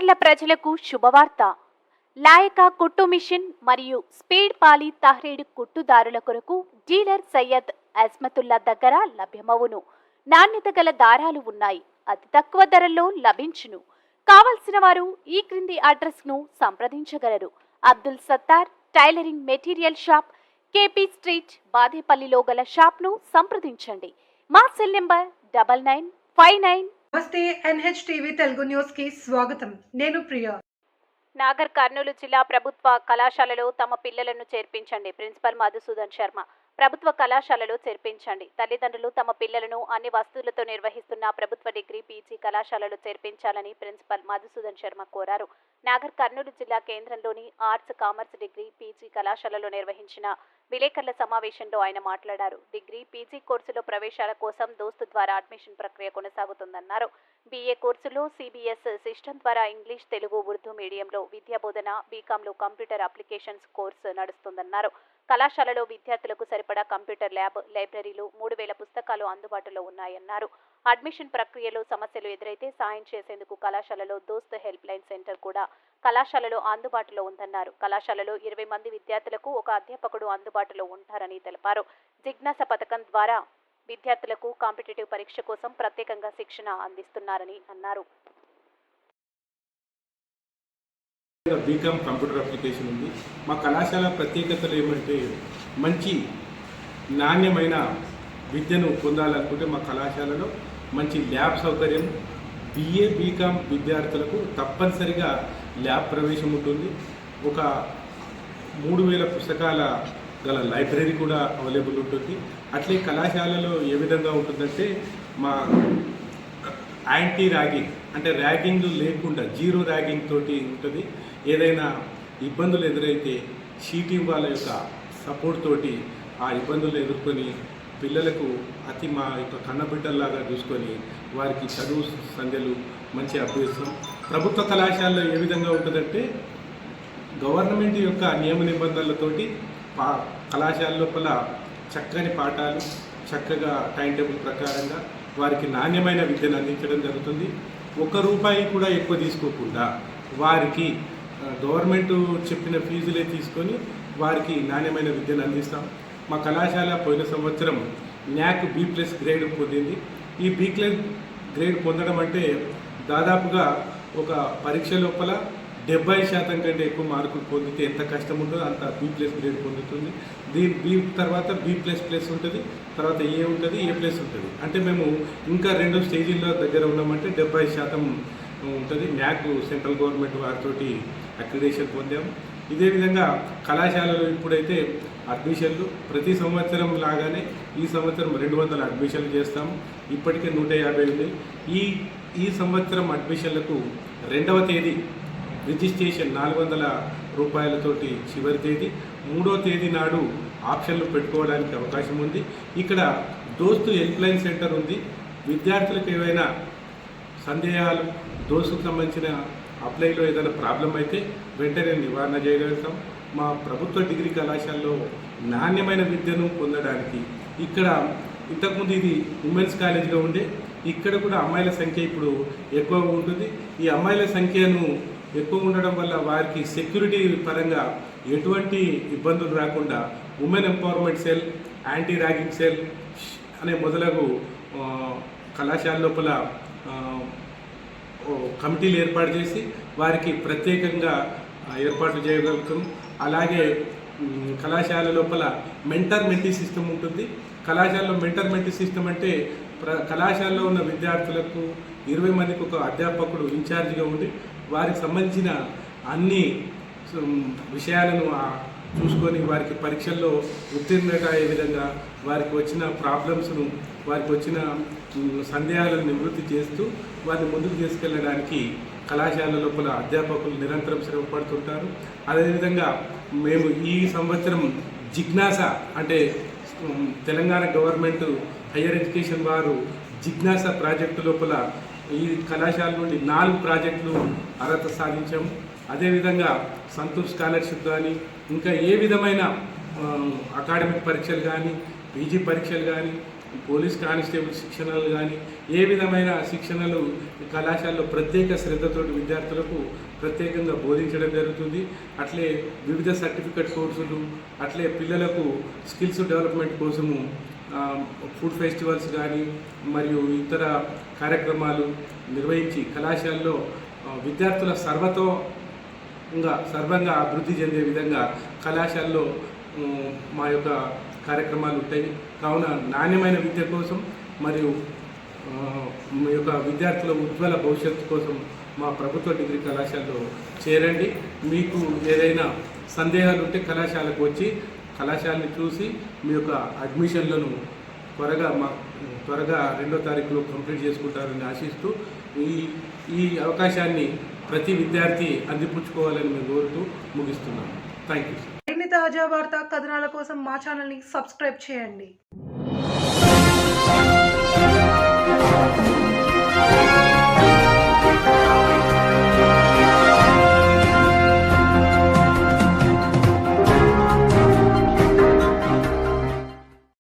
మాచర్ల ప్రజలకు శుభవార్త. లాయక కుట్టు మిషన్ మరియు స్పీడ్ పాలి తహ్రీడ్ కుట్టుదారుల కొరకు డీలర్ సయ్యద్ అజ్మతుల్లా దగ్గర లభ్యమవును. నాణ్యత గల దారాలు ఉన్నాయి. అతి తక్కువ ధరల్లో లభించును. కావలసిన వారు ఈ క్రింది అడ్రస్ ను సంప్రదించగలరు. Abdul Sattar tailoring material shop, KP street, బాదేపల్లిలో గల షాప్ ను సంప్రదించండి. మా సెల్ నెంబర్ 9959. నమస్తే, ఎన్హెచ్ టీవీ తెలుగు న్యూస్ కి స్వాగతం. నేను ప్రియా. నాగర్ కర్నూలు జిల్లా ప్రభుత్వ కళాశాలలో తమ పిల్లలను చేర్పించండి. ప్రిన్సిపల్ మధుసూదన్ శర్మ. ప్రభుత్వ కళాశాలలో చేర్పించండి. తల్లిదండ్రులు తమ పిల్లలను అన్ని వసతులతో నిర్వహిస్తున్న ప్రభుత్వ డిగ్రీ పీజీ కళాశాలలో చేర్పించాలని ప్రిన్సిపల్ మధుసూదన్ శర్మ కోరారు. నాగర్ కర్నూలు జిల్లా కేంద్రంలోని ఆర్ట్స్ కామర్స్ డిగ్రీ పీజీ కళాశాలలో నిర్వహించిన విలేకరుల సమావేశంలో ఆయన మాట్లాడారు. డిగ్రీ పీజీ కోర్సులో ప్రవేశాల కోసం దోస్తు ద్వారా అడ్మిషన్ ప్రక్రియ కొనసాగుతుందన్నారు. బీఏ కోర్సులో సిబిఎస్ సిస్టమ్ ద్వారా ఇంగ్లీష్, తెలుగు, ఉర్దూ మీడియంలో విద్యా బోధన, బీకాంలో కంప్యూటర్ అప్లికేషన్స్ కోర్సు నడుస్తుందన్నారు. కళాశాలలో విద్యార్థులకు సరిపడా కంప్యూటర్ ల్యాబ్, లైబ్రరీలు, 3000 పుస్తకాలు అందుబాటులో ఉన్నాయన్నారు. అడ్మిషన్ ప్రక్రియలో సమస్యలు ఎదురైతే సాయం చేసేందుకు కళాశాలలో దోస్త్ హెల్ప్ లైన్ సెంటర్ కూడా కళాశాలలో అందుబాటులో ఉందన్నారు. కళాశాలలో 20 మంది విద్యార్థులకు ఒక అధ్యాపకుడు అందుబాటులో ఉంటారని తెలిపారు. జిజ్ఞాస పథకం ద్వారా విద్యార్థులకు కాంపిటేటివ్ పరీక్ష కోసం ప్రత్యేకంగా శిక్షణ అందిస్తున్నారని అన్నారు. బీకామ్ కంప్యూటర్ అప్లికేషన్ ఉంది. మా కళాశాల ప్రత్యేకతలు ఏమంటే, మంచి నాణ్యమైన విద్యను పొందాలనుకుంటే మా కళాశాలలో మంచి ల్యాబ్ సౌకర్యం, బీఏ బీకామ్ విద్యార్థులకు తప్పనిసరిగా ల్యాబ్ ప్రవేశం ఉంటుంది. ఒక 3000 పుస్తకాల గల లైబ్రరీ కూడా అవైలబుల్ ఉంటుంది. అట్లే కళాశాలలో ఏ విధంగా ఉంటుందంటే, మా యాంటీ ర్యాగింగ్ అంటే ర్యాగింగ్ లేకుండా జీరో ర్యాగింగ్ తోటి ఉంటుంది. ఏదైనా ఇబ్బందులు ఎదురైతే షీటీ వాళ్ళ యొక్క సపోర్ట్ తోటి ఆ ఇబ్బందులు ఎదుర్కొని పిల్లలకు మా యొక్క కన్నబిడ్డల్లాగా చూసుకొని వారికి చదువు సంధ్యలు మంచి అభ్యసం. ప్రభుత్వ కళాశాలలో ఏ విధంగా ఉంటుందంటే, గవర్నమెంట్ యొక్క నియమ నిబంధనలతోటి కళాశాల లోపల చక్కని పాఠాలు, చక్కగా టైం టేబుల్ ప్రకారంగా వారికి నాణ్యమైన విద్యను అందించడం జరుగుతుంది. ₹1 కూడా ఎక్కువ తీసుకోకుండా వారికి గవర్నమెంట్ చెప్పిన ఫీజులే తీసుకొని వారికి నాణ్యమైన విద్యను అందిస్తాం. మా కళాశాల పోయిన సంవత్సరం న్యాక్ B+ గ్రేడ్ పొందింది. ఈ B+ గ్రేడ్ పొందడం అంటే దాదాపుగా ఒక పరీక్ష లోపల 70% కంటే ఎక్కువ మార్కులు పొందితే ఎంత కష్టం ఉంటుందో అంత B+ గ్రేడ్ పొందుతుంది. B తర్వాత B++ ఉంటుంది, తర్వాత A ఉంటుంది, A+ ఉంటుంది. అంటే మేము ఇంకా 2 స్టేజీల్లో దగ్గర ఉన్నామంటే 70% ఉంటుంది. న్యాక్ సెంట్రల్ గవర్నమెంట్ వారితోటి అక్రిడేషన్ పొందాము. ఇదే విధంగా కళాశాలలో ఇప్పుడైతే అడ్మిషన్లు ప్రతి సంవత్సరం లాగానే ఈ సంవత్సరం 200 అడ్మిషన్లు చేస్తాము. ఇప్పటికే 150 ఉన్నాయి. ఈ సంవత్సరం అడ్మిషన్లకు 2వ తేదీ రిజిస్ట్రేషన్ ₹400 చివరి తేదీ. 3వ తేదీ నాడు ఆప్షన్లు పెట్టుకోవడానికి అవకాశం ఉంది. ఇక్కడ దోస్తు హెల్ప్ లైన్ సెంటర్ ఉంది. విద్యార్థులకు ఏవైనా సందేహాలు, దోస్తుకు సంబంధించిన అప్లైలో ఏదైనా ప్రాబ్లం అయితే వెంటనే నివారణ చేయగలుగుతాం. మా ప్రభుత్వ డిగ్రీ కళాశాలలో నాణ్యమైన విద్యను పొందడానికి ఇక్కడ ఇంతకుముందు ఇది ఉమెన్స్ కాలేజ్గా ఉండే, ఇక్కడ కూడా అమ్మాయిల సంఖ్య ఇప్పుడు ఎక్కువ ఉంటుంది. ఈ అమ్మాయిల సంఖ్యను ఎక్కువ ఉండడం వల్ల వారికి సెక్యూరిటీ పరంగా ఎటువంటి ఇబ్బందులు రాకుండా women empowerment cell, anti ragging cell అనే మొదలగు కళాశాల లోపల కమిటీలు ఏర్పాటు చేసి వారికి ప్రత్యేకంగా ఏర్పాట్లు చేయగలుగుతాం. అలాగే కళాశాల లోపల మెంటర్ మెంటీ సిస్టమ్ ఉంటుంది. కళాశాలలో మెంటర్ మెంటీ సిస్టమ్ అంటే కళాశాలలో ఉన్న విద్యార్థులకు 20 మందికి ఒక అధ్యాపకుడు ఇన్ఛార్జిగా ఉండి వారికి సంబంధించిన అన్ని విషయాలను చూసుకొని వారికి పరీక్షల్లో ఉత్తీర్ణత అయ్యే విధంగా వారికి వచ్చిన ప్రాబ్లమ్స్ను, వారికి వచ్చిన సందేహాలను నివృత్తి చేస్తూ వారిని ముందుకు తీసుకెళ్ళడానికి కళాశాల లోపల అధ్యాపకులు నిరంతరం శ్రమపడుతుంటారు. అదేవిధంగా మేము ఈ సంవత్సరం జిజ్ఞాస అంటే తెలంగాణ గవర్నమెంట్ హయ్యర్ ఎడ్యుకేషన్ వారు జిజ్ఞాస ప్రాజెక్టు లోపల ఈ కళాశాల నుండి 4 ప్రాజెక్టులు అర్హత సాధించాము. అదేవిధంగా సంతూర్ స్కాలర్షిప్ కానీ ఇంకా ఏ విధమైన అకాడమిక్ పరీక్షలు కానీ, పీజీ పరీక్షలు కానీ, పోలీస్ కానిస్టేబుల్ శిక్షణలు కానీ ఏ విధమైన శిక్షణలు కళాశాలలో ప్రత్యేక శ్రద్ధతోటి విద్యార్థులకు ప్రత్యేకంగా బోధించడం జరుగుతుంది. అట్లే వివిధ సర్టిఫికెట్ కోర్సులు, అట్లే పిల్లలకు స్కిల్స్ డెవలప్మెంట్ కోసము ఫుడ్ ఫెస్టివల్స్ కానీ మరియు ఇతర కార్యక్రమాలు నిర్వహించి కళాశాలలో విద్యార్థుల సర్వంగా అభివృద్ధి చెందే విధంగా కళాశాలలో మా యొక్క కార్యక్రమాలు ఉంటాయి. కావున నాణ్యమైన విద్య కోసం మరియు మీ యొక్క విద్యార్థుల ఉజ్వల భవిష్యత్తు కోసం మా ప్రభుత్వ డిగ్రీ కళాశాలలో చేరండి. మీకు ఏదైనా సందేహాలు ఉంటే కళాశాలకు వచ్చి కళాశాలని చూసి మీ యొక్క అడ్మిషన్లను త్వరగా 2వ తారీఖులో కంప్లీట్ చేసుకుంటారని ఆశిస్తూ ఈ అవకాశాన్ని ప్రతి విద్యార్థి అందిపుచ్చుకోవాలని మేము కోరుతూ ముగిస్తున్నాము. Thank you. మరిన్ని తాజా వార్తా కథనాల కోసం మా ఛానల్ని సబ్స్క్రైబ్ చేయండి.